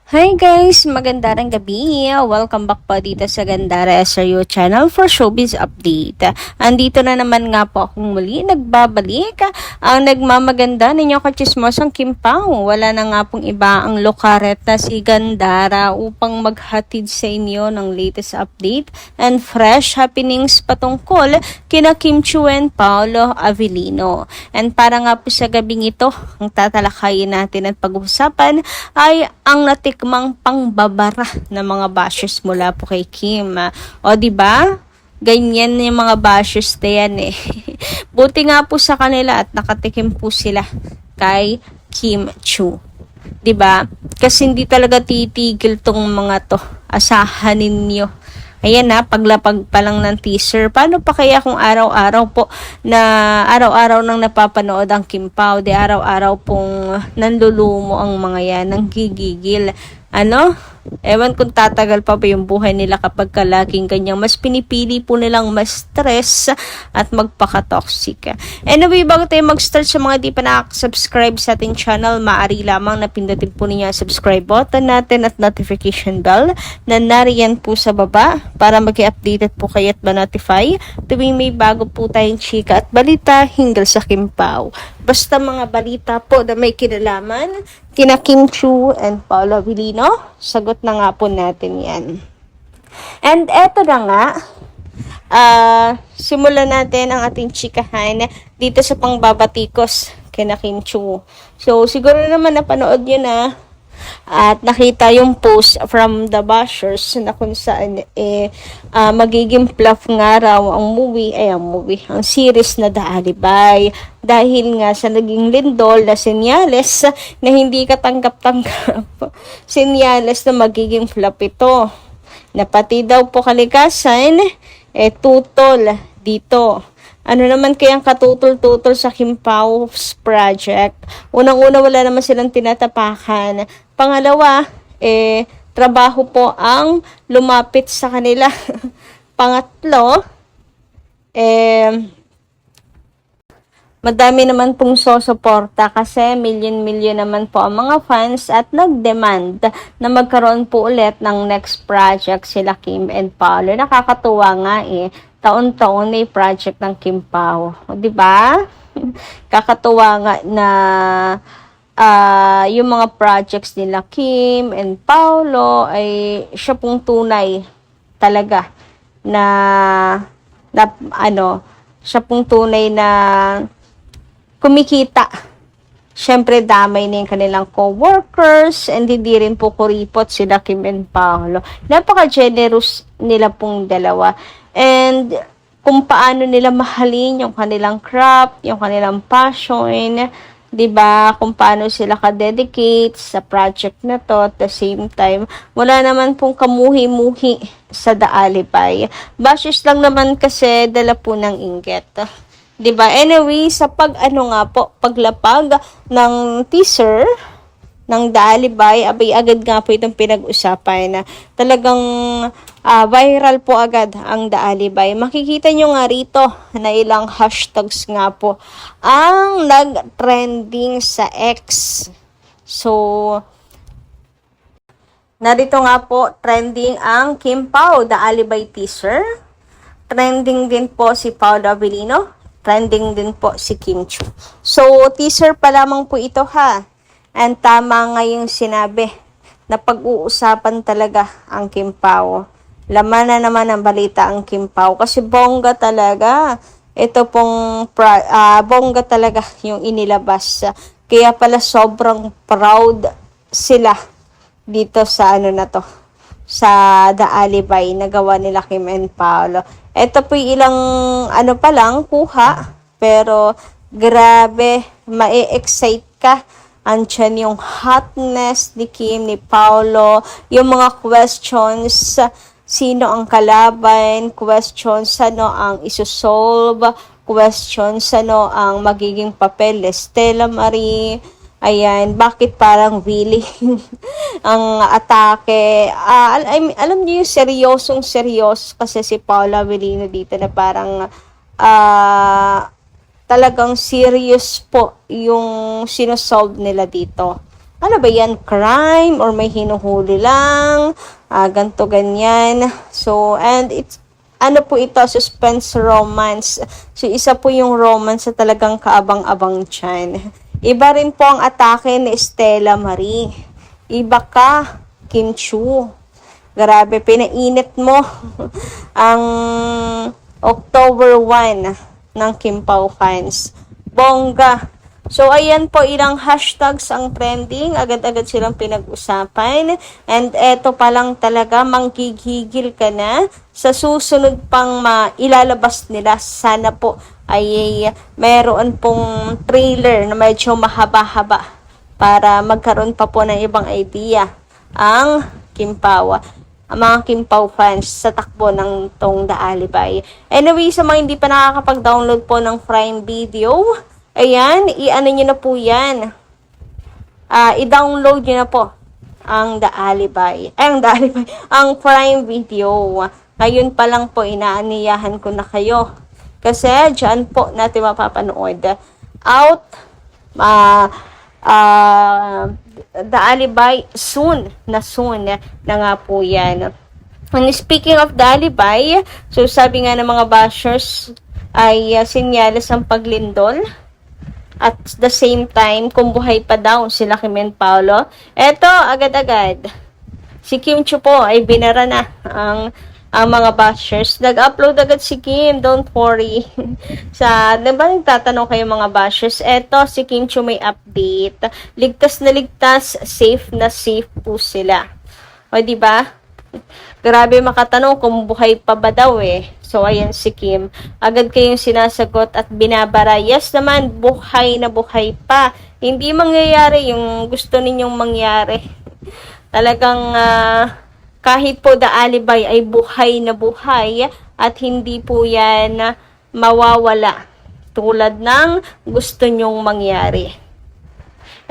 Hi guys! Magandang gabi! Welcome back po dito sa Gandara SRU channel for Showbiz Update. Andito na naman nga po akong muli nagbabalik. Ang nagmamaganda ninyo kachismosang Kim Pao. Wala na nga pong iba ang lokaret na si Gandara upang maghatid sa inyo ng latest update and fresh happenings patungkol kina Kim Chiu and Paolo Avellino. And para nga po sa gabing ito, ang tatalakayin natin at pag-uusapan ay ang natikmang pangbabara ng mga bashes mula po kay Kim. O di ba? Ganyan yung mga bashes na yan eh. Buti nga po sa kanila at nakatikim po sila kay Kim Chiu. 'Di ba? Kasi hindi talaga titigil tong mga to. Asahan ninyo. Ayan na, paglapag pa lang ng teaser. Paano pa kaya kung araw-araw po na araw-araw nang napapanood ang Kim Pao, di araw-araw pong nanlulumo ang mga yan, nang gigigil. Ano? Ewan kung tatagal pa ba yung buhay nila kapag kalaging ganyan. Mas pinipili po nilang mas stress at magpaka-toxic. Anyway, bago tayo mag-start sa mga di pa nakasubscribe sa ating channel, maaari lamang na pindutin po ninyo ang subscribe button natin at notification bell na nariyan po sa baba para mag-updated po kayo at ma-notify tuwing may bago po tayong chika at balita hinggil sa Kim Pao. Basta mga balita po na may kinalaman kina Kim Chiu and Paolo Avellino, sagot na nga po natin yan. And eto na nga, simulan natin ang ating chikahan dito sa pangbabatikos kina Kim Chiu. So, siguro naman napanood nyo na at nakita yung post from the bashers na kung saan magiging fluff nga raw ang series na The Alibay dahil nga sa naging lindol na senyales na hindi katanggap-tanggap senyales na magiging fluff ito na pati daw po kalikasan tutol dito. Ano naman kayang katutol-tutol sa Kim Pao's project? Unang-una, wala naman silang tinatapakan. Pangalawa, trabaho po ang lumapit sa kanila. Pangatlo, madami naman pong susuporta kasi milyon-milyon naman po ang mga fans at nag-demand na magkaroon po ulit ng next project sila Kim and Paolo. Nakakatuwa nga taon-taon na project ng Kim Pao. O, diba? Kakatuwa nga na yung mga projects nila Kim and Paolo ay siya pong tunay talaga siya pong tunay na kumikita. Siyempre, damay na yung kanilang co-workers and hindi rin po kuripot sila Kim and Paolo. Napaka-generous nila pong dalawa. And kung paano nila mahalin yung kanilang craft, yung kanilang passion, 'di ba? Kung paano sila ka-dedicate sa project na to at the same time, wala naman pong kamuhi-muhi sa The Alibay. Bashes lang naman kasi dala po ng inggit. 'Di ba? Anyway, sa paglapag ng teaser ng The Alibay, abay agad nga po itong pinag-usapan na talagang viral po agad ang The Alibay. Makikita nyo nga rito na ilang hashtags nga po ang nag-trending sa X. So, narito nga po trending ang Kim Pao The Alibay teaser. Trending din po si Paolo Avellino. Trending din po si Kim Chiu. So, teaser pa lamang po ito ha. And tama nga yung sinabi na pag-uusapan talaga ang Kim Pao. Laman na naman ang balita ang Kim Pao kasi bongga talaga. Ito pong bongga talaga yung inilabas. Kaya pala sobrang proud sila dito sa sa The Alibay na gawa nila Kim and Paolo. Ito po ilang pa lang kuha, pero grabe, ma-excite ka. Andyan yung hotness ni Kim, ni Paolo, yung mga questions, sino ang kalaban, questions, ano ang isusolve, questions, ano ang magiging papel ni Stella Marie, ayan, bakit parang willing ang atake. Alam niyo yung seryoso kasi si Paolo Avellino dito na parang talagang serious po yung sinosolve nila dito. ano ba yan, crime or may hinuhuli lang, ganto ganyan. So, and it's, ano po ito, suspense romance. So, isa po yung romance sa talagang kaabang-abang dyan. Iba rin po ang atake ni Stella Marie. Iba ka, Kim Chu. Grabe, pinainit mo ang October 1 ng Kim Pao fans. Bongga. So, ayan po, ilang hashtags ang trending. Agad-agad silang pinag-usapan. And eto pa lang talaga, manggigigil ka na sa susunod pang ilalabas nila. Sana po ay meron pong trailer na medyo mahaba-haba para magkaroon pa po ng ibang idea ang Kim Pao, ang mga Kim Pao fans sa takbo ng tong The Alibay. Anyway, sa mga hindi pa nakakapag-download po ng Prime Video, ayan, i-ano nyo na po yan. I-download nyo na po ang The Alibay. Ang The Alibay, ang Prime Video. Ngayon pa lang po, inaaniyahan ko na kayo. Kasi dyan po natin mapapanood. Out, The Alibay soon na nga po yan. And speaking of The Alibay, so sabi nga ng mga bashers ay sinyalis ang paglindol at the same time kung buhay pa daw sila Kim and Paolo. Eto, agad-agad si Kim Chu po ay binara na ang mga bashers. Nag-upload agad si Kim, don't worry. Diba nagtatanong kayo mga bashers? Eto, si Kim Chu may update. Ligtas na ligtas, safe na safe po sila. O, diba? Grabe makatanong kung buhay pa ba daw eh. So, ayan si Kim. Agad kayong sinasagot at binabara. Yes naman, buhay na buhay pa. Hindi mangyayari yung gusto ninyong mangyari. Talagang, kahit po The Alibay ay buhay na buhay at hindi po yan mawawala tulad ng gusto nyong mangyari.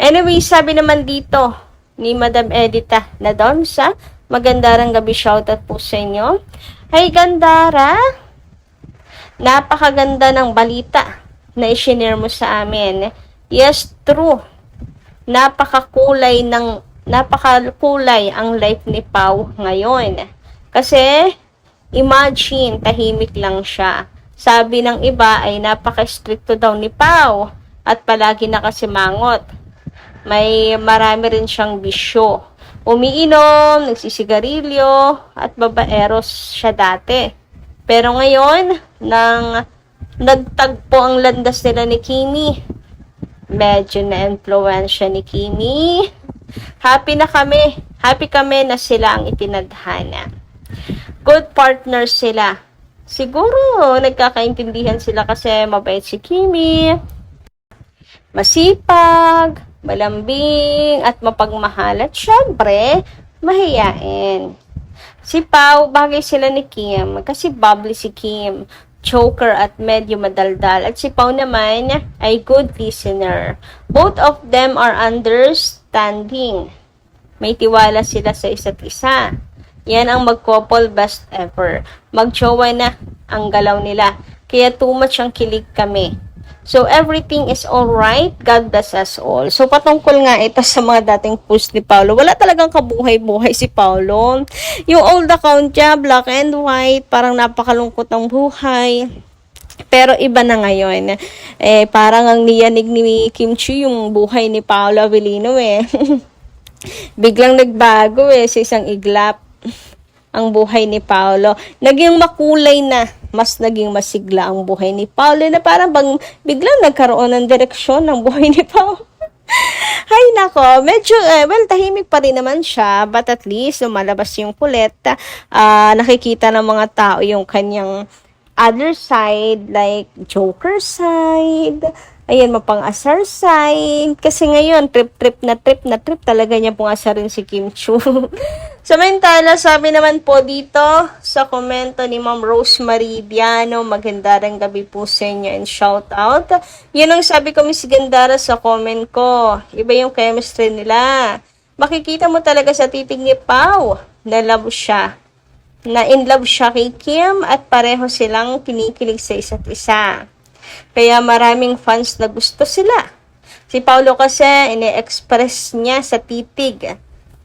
Anyway, sabi naman dito ni Madam Edita na doon sa magandang gabi, shoutout po sa inyo. Hey Gandara, napakaganda ng balita na i-share mo sa amin. Yes, true. Napakakulay ang life ni Pao ngayon. Kasi, imagine, tahimik lang siya. Sabi ng iba ay napaka-stricto daw ni Pao at palagi nakasimangot. Marami rin siyang bisyo. Umiinom, nagsisigarilyo, at babaeros siya dati. Pero ngayon, nang nagtagpo ang landas nila ni Kimi, medyo na-influensya ni Kimi. Happy kami na sila ang itinadhana. Good partners sila. Siguro, nagkakaintindihan sila kasi mabait si Kimi, masipag, malambing, at mapagmahal. At syempre, mahiyain. Si Pao, bagay sila ni Kim kasi bubbly si Kim, choker at medyo madaldal. At si Pao naman ay good listener. Both of them are understanding. May tiwala sila sa isa't isa. Yan ang mag-couple best ever. Mag-jowa na ang galaw nila. Kaya too much ang kilig kami. So, everything is alright. God bless us all. So, patungkol nga ito sa mga dating post ni Paolo. Wala talagang kabuhay-buhay si Paolo. Yung old account niya, black and white, parang napakalungkot ng buhay. Pero iba na ngayon. Parang ang niyanig ni Kim Chu yung buhay ni Paolo Avellino eh. Biglang nagbago sa isang iglap ang buhay ni Paolo. Naging makulay na, mas naging masigla ang buhay ni Paolo na parang biglang nagkaroon ng direksyon ng buhay ni Paolo. Hay nako, medyo, tahimik pa rin naman siya, but at least lumalabas yung kulit. Nakikita ng mga tao yung kanyang other side, like joker side, ayan, mapang-asar side. Kasi ngayon, trip na trip talaga niya pong asarin si Kim Chu. Samantala, sabi naman po dito sa komento ni Ma'am Rosemary Diano, magandang gabi po sa inyo and shout out. Yun ang sabi ko, Miss Gandara, sa comment ko. Iba yung chemistry nila. Makikita mo talaga sa titig ni Pao na love siya. Na in love siya kay Kim at pareho silang kinikilig sa isa't isa. Kaya maraming fans na gusto sila. Si Paulo kasi, ine-express niya sa titig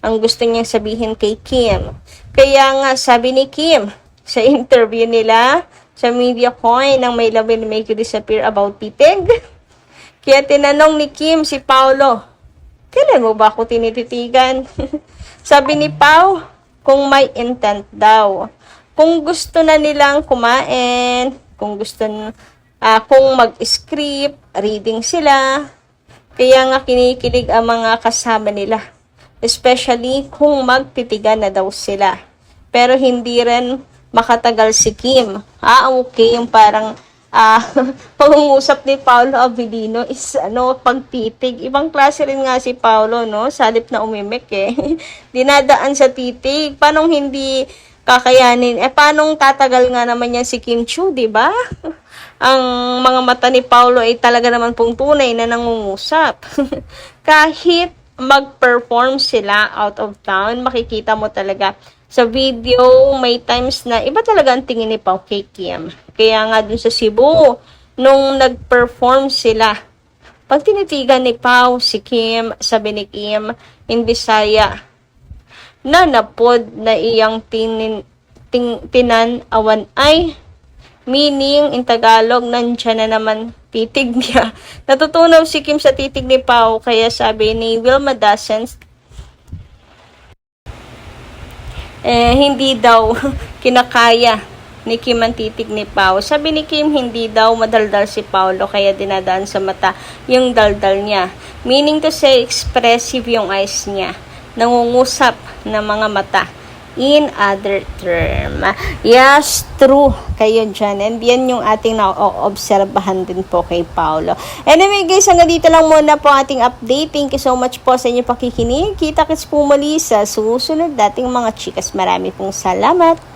ang gusto niyang sabihin kay Kim. Kaya nga, sabi ni Kim, sa interview nila, sa Media Coin, nang may love will make you disappear about titig. Kaya tinanong ni Kim si Paulo, kailan mo ba ako tinititigan? Sabi ni Pau, kung may intent daw. Kung gusto na nilang kumain, kung kung mag-script, reading sila, kaya nga kinikilig ang mga kasama nila. Especially kung magtitigan na daw sila. Pero hindi rin makatagal si Kim. Okay, yung parang pangungusap ni Paolo Avellino is pagtitig. Ibang klase rin nga si Paolo, no? Salip na umimik dinadaan sa titig. Paano hindi kakayanin? Paano tatagal nga naman yan si Kim Chiu, di ba? Ang mga mata ni Paolo ay talaga naman pong tunay na nangungusap. Kahit mag-perform sila out of town, makikita mo talaga sa video, may times na iba talaga ang tingin ni Pau kay Kim. Kaya nga dun sa Cebu, nung nag-perform sila, pag tinitigan ni Pau si Kim, sabi ni Kim, in Bisaya, na napod na iyang tinanawan ay, meaning, in Tagalog, nandyan na naman titig niya. Natutunaw si Kim sa titig ni Pau, kaya sabi ni Wilma Dasens, hindi daw kinakaya ni Kim ang titig ni Pau. Sabi ni Kim, hindi daw madaldal si Paulo, kaya dinadaan sa mata yung daldal niya. Meaning to say, expressive yung eyes niya. Nangungusap ng mga mata. In other term. Yes, true kayo dyan. And yan yung ating na-obserbahan din po kay Paulo. Anyway guys, hanggang dito lang muna po ating update. Thank you so much po sa inyong pakikinig. Kita-kits po muli sa susunod dating mga chikas. Marami pong salamat.